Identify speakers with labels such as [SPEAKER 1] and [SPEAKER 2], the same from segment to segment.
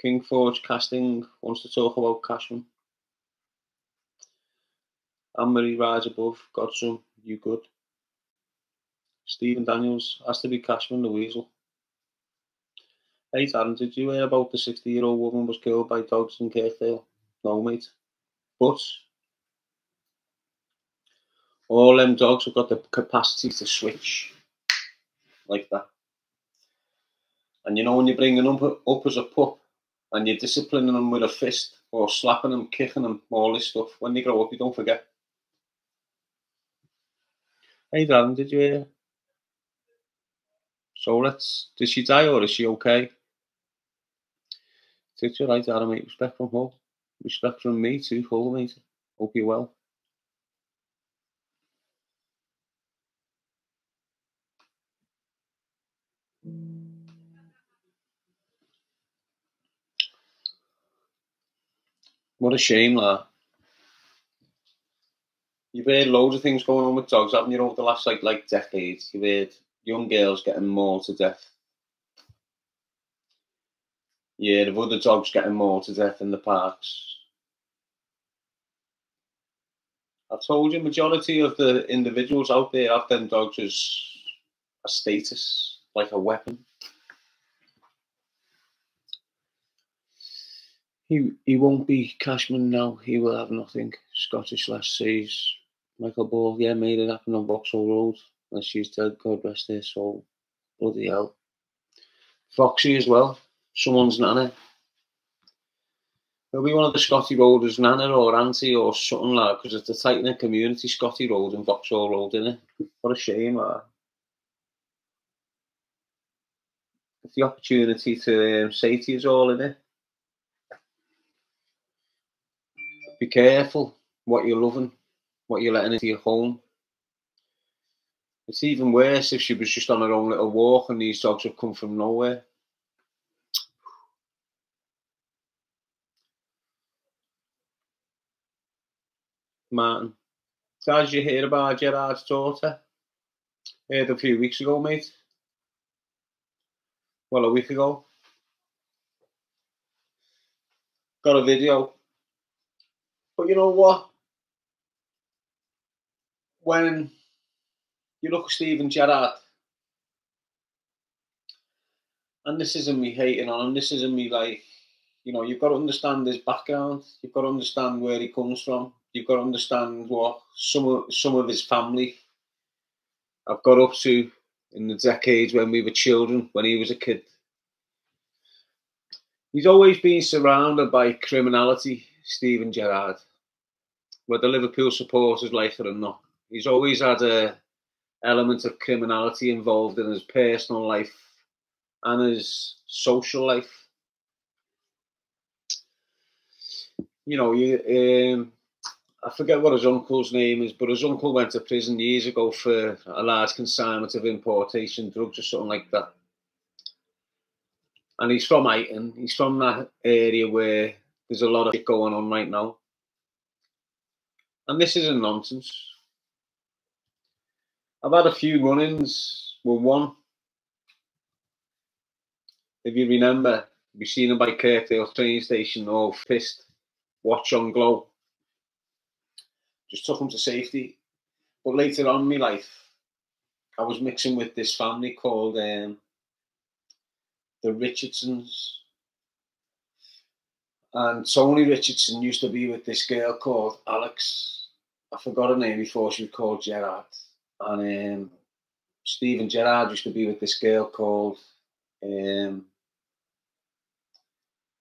[SPEAKER 1] King Forge Casting wants to talk about Cashman. Anne-Marie Rise Above, Godson, You Good. Stephen Daniels has to be Cashman the Weasel. Hey Darren, did you hear about the 60-year-old woman was killed by dogs in Kirkdale? No, mate. But all them dogs have got the capacity to switch like that. And you know, when you're bringing them up as a pup and you're disciplining them with a fist or slapping them, kicking them, all this stuff, when they grow up, you don't forget. Hey Darren, did you hear? So did she die or is she okay? It's all right, Darren, mate. Respect from home. Respect from me too, full, mate. Hope you're well. What a shame, that. You've heard loads of things going on with dogs, haven't you, over the last like decades? You've heard young girls getting mauled to death. Yeah, the other dogs getting mauled to death in the parks. I told you, majority of the individuals out there have them dogs as a status, like a weapon. He won't be Cashman now. He will have nothing. Scottish lass says Michael Ball, yeah, made it happen on Vauxhall Road. And she's dead, God rest her soul. Bloody hell. Foxy as well. Someone's nana. It'll be one of the Scotty Roaders' nana or auntie or something like that, because it's a tight-knit community, Scotty Road and Vauxhall Road, isn't it? What a shame, that. It's the opportunity to say to you all, innit? Be careful what you're loving, what you're letting into your home. It's even worse if she was just on her own little walk and these dogs have come from nowhere. Martin, did you hear about Gerrard's daughter? Heard a few weeks ago, mate. Well, a week ago. Got a video. But you know what? When you look at Steven Gerrard, and this isn't me hating on him, this isn't me like, you know, you've got to understand his background, you've got to understand where he comes from, you've got to understand what some of his family have got up to in the decades when we were children, when he was a kid. He's always been surrounded by criminality, Steven Gerrard, whether Liverpool supporters like it or not. He's always had a element of criminality involved in his personal life and his social life. You know, I forget what his uncle's name is, but his uncle went to prison years ago for a large consignment of importation drugs or something like that. And he's from Iton. He's from that area where there's a lot of shit going on right now. And this isn't nonsense. I've had a few run-ins with one. If you remember, we've seen him by Kirkdale train station, all pissed, watch on glow. Just took him to safety. But later on in my life, I was mixing with this family called the Richardsons. And Tony Richardson used to be with this girl called Alex. I forgot her name before, she was called Gerrard. And Steven Gerrard used to be with this girl called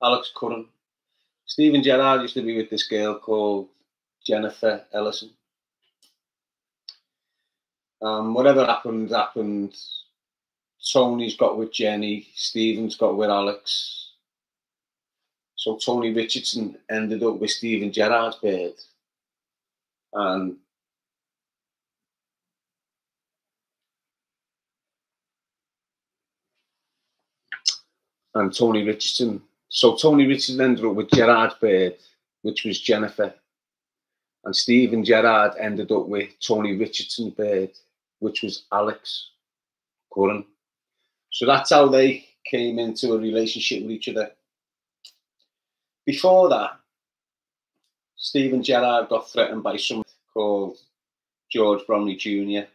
[SPEAKER 1] Alex Curran. Steven Gerrard used to be with this girl called Jennifer Ellison. Whatever happened. Tony's got with Jenny, Steven's got with Alex. So Tony Richardson ended up with Steven Gerrard's bird. And Tony Richardson. So Tony Richardson ended up with Gerrard's bird, which was Jennifer. And Steven Gerrard ended up with Tony Richardson's bird, which was Alex Curran. So that's how they came into a relationship with each other. Before that, Steven Gerrard got threatened by someone called George Bromley Jr.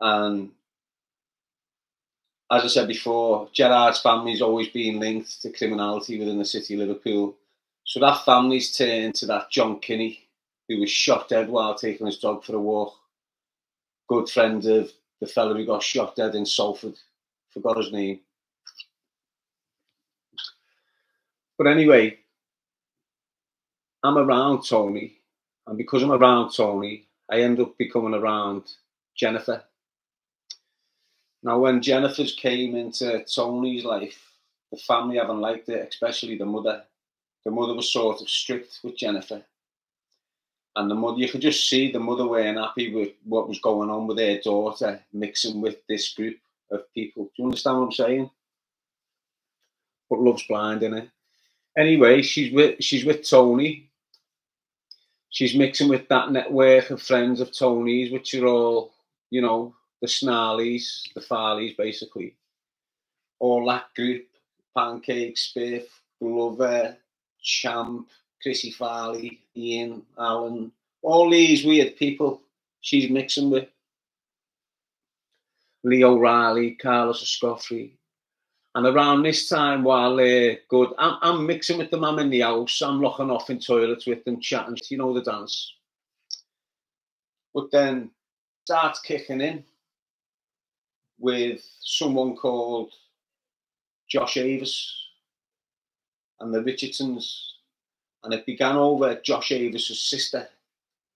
[SPEAKER 1] And as I said before, Gerrard's family's always been linked to criminality within the city of Liverpool. So that family's turned to that John Kinney, who was shot dead while taking his dog for a walk. Good friend of the fella who got shot dead in Salford. Forgot his name. But anyway, I'm around Tony. And because I'm around Tony, I end up becoming around Jennifer. Now, when Jennifer's came into Tony's life, the family haven't liked it, especially the mother. The mother was sort of strict with Jennifer. And the mother, you could just see the mother weren't happy with what was going on with their daughter mixing with this group of people. Do you understand what I'm saying? But love's blind, innit? Anyway, she's with Tony. She's mixing with that network of friends of Tony's, which are all, you know, the Snarlies, the Farleys, basically. All that group. Pancake, Spiff, Glover, Champ, Chrissy Farley, Ian, Alan, all these weird people she's mixing with. Lee O'Reilly, Carlos Escoffrey. And around this time, while they're good, I'm mixing with them, I'm in the house, I'm locking off in toilets with them, chatting, you know the dance. But then starts kicking in with someone called Josh Avis and the Richardsons. And it began over Josh Avis's sister.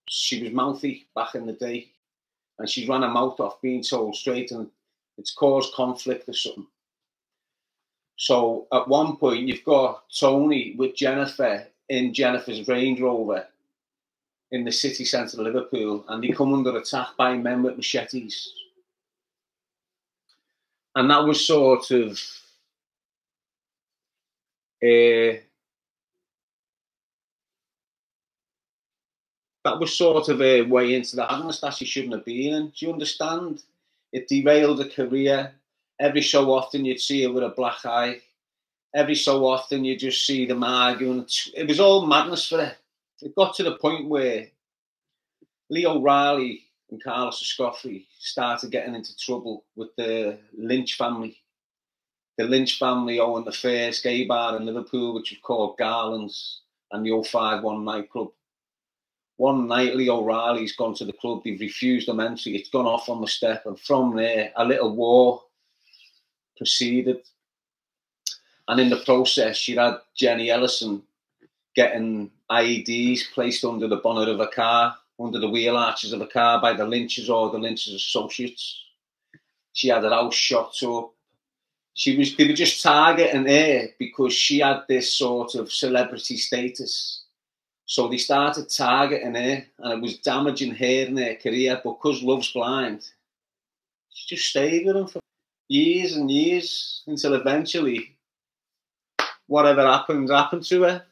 [SPEAKER 1] She was mouthy back in the day. And she ran her mouth off being told straight, and it's caused conflict or something. So at one point, you've got Tony with Jennifer in Jennifer's Range Rover in the city centre of Liverpool, and they come under attack by men with machetes. And that was sort of a way into the madness that she shouldn't have been in. Do you understand? It derailed her career. Every so often you'd see her with a black eye. Every so often you just see them arguing. It was all madness for her. It got to the point where Lee O'Reilly and Carlos Escoffrey started getting into trouble with the Lynch family. The Lynch family owned the first gay bar in Liverpool, which was called Garland's, and the 051 nightclub. One night, Lee O'Reilly's gone to the club. They've refused them entry. It's gone off on the step, and from there, a little war proceeded. And in the process, you had Jenny Ellison getting IEDs placed under the bonnet of a car, under the wheel arches of a car by the Lynches or the Lynches associates. She had her house shot up. They were just targeting her because she had this sort of celebrity status. So they started targeting her, and it was damaging her in her career. But because love's blind, she just stayed with him for years and years until eventually whatever happened to her.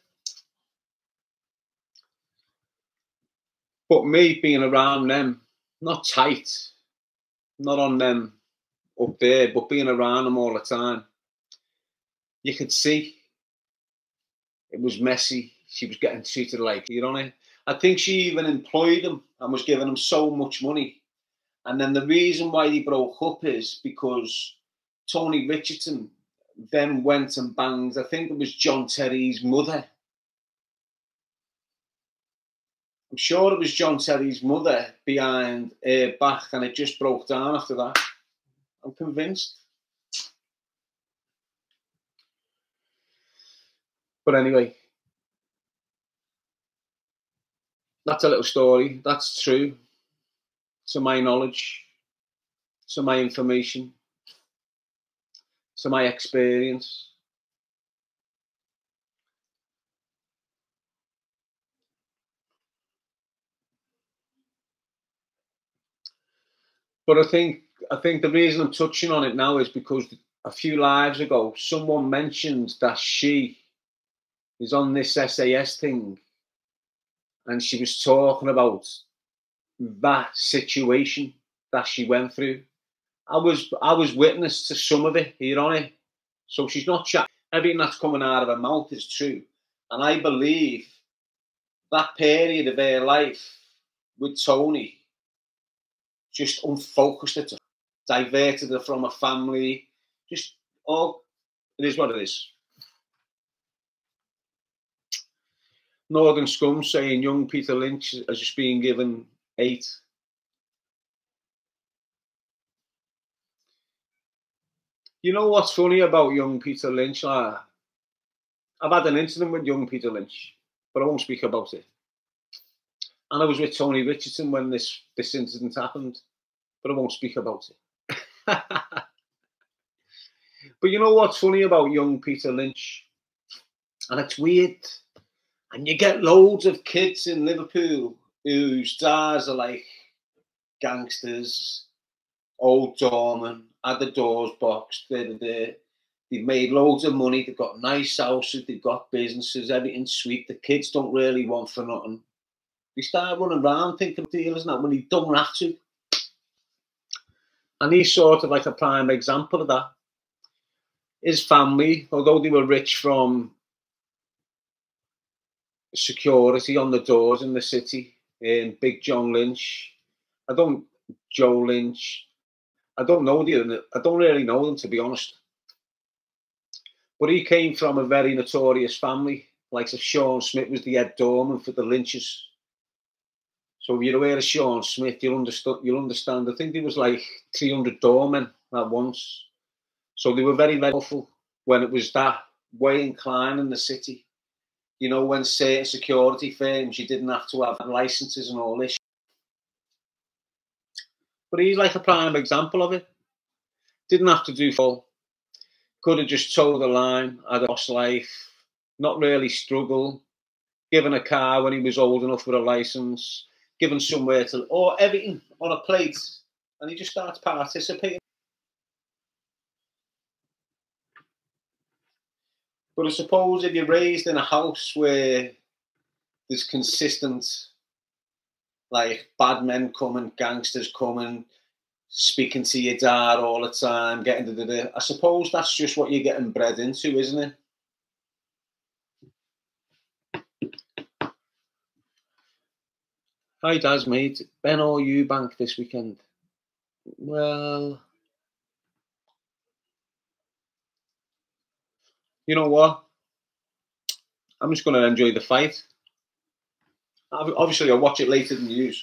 [SPEAKER 1] But me being around them, not tight, not on them up there, but being around them all the time, you could see it was messy. She was getting treated like, you know, I think she even employed him and was giving him so much money. And then the reason why they broke up is because Tony Richardson then went and banged, I think it was John Terry's mother. I'm sure it was John Terry's mother behind her back, and it just broke down after that. I'm convinced. But anyway, that's a little story. That's true. To my knowledge, to my information, to my experience. But I think the reason I'm touching on it now is because a few lives ago, someone mentioned that she is on this SAS thing, and she was talking about that situation that she went through. I was witness to some of it here on it. So she's not chatting. everything that's coming out of her mouth is true. And I believe that period of her life with Tony just unfocused her, diverted her from her family. Just, oh, it is what it is. Northern Scum saying young Peter Lynch has just been given 8. You know what's funny about young Peter Lynch? I've had an incident with young Peter Lynch, but I won't speak about it. And I was with Tony Richardson when this incident happened, but I won't speak about it. But you know what's funny about young Peter Lynch? And it's weird. And you get loads of kids in Liverpool whose dads are like gangsters, old doormen, had the doors boxed, they've made loads of money, they've got nice houses, they've got businesses, everything's sweet. The kids don't really want for nothing. They start running around thinking of dealers and that when they don't have to. And he's sort of like a prime example of that. His family, although they were rich from security on the doors in the city, Big John Lynch, Joe Lynch, I don't really know them, to be honest. But he came from a very notorious family. Like if Sean Smith was the head doorman for the Lynches. So if you're aware of Sean Smith, you'll understand. I think there was like 300 doormen at once. So they were very, very powerful when it was that way inclined in the city. You know, when certain security firms, you didn't have to have licenses and all this. But he's like a prime example of it. Didn't have to do full. Could have just toed the line, had a boss life, not really struggle, given a car when he was old enough with a license, given somewhere to, or everything on a plate, and he just starts participating. But I suppose if you're raised in a house where there's consistent, like bad men coming, gangsters coming, speaking to your dad all the time, I suppose that's just what you're getting bred into, isn't it? Hi, Daz, mate. Ben or Eubank this weekend? Well, you know what? I'm just going to enjoy the fight. Obviously, I'll watch it later than you.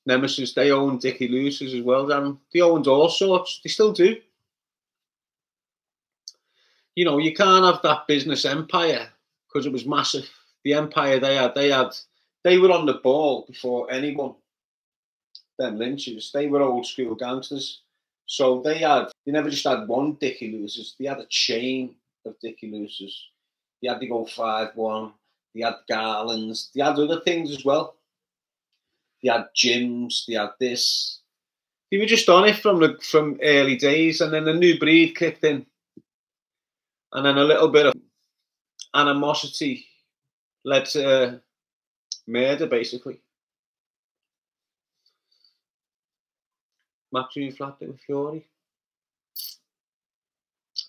[SPEAKER 1] Nemesis, they own Dickie Lewis's as well, Darren. They owned all sorts. They still do. You know, you can't have that business empire because it was massive. The empire they were on the ball before anyone. Them Lynches, they were old school gangsters. So they never just had one Dickie Lewis's. They had a chain of Dickie Lewis's. They had to go 5-1. They had Garlands. They had other things as well. They had gyms. They had this. They were just on it from early days, and then the new breed kicked in, and then a little bit of animosity led to murder, basically. Matching flat with Fury?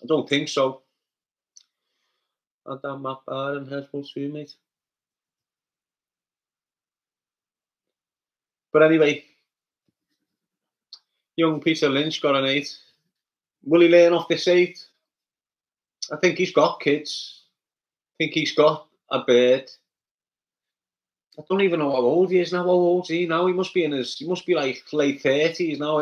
[SPEAKER 1] I don't think so. Had that map and headphones for you, mate. But anyway, young Peter Lynch got an 8. Will he learn off this 8? I think he's got kids. I think he's got a bird. I don't even know how old he is now. How old is he now? He must be like late 30s now.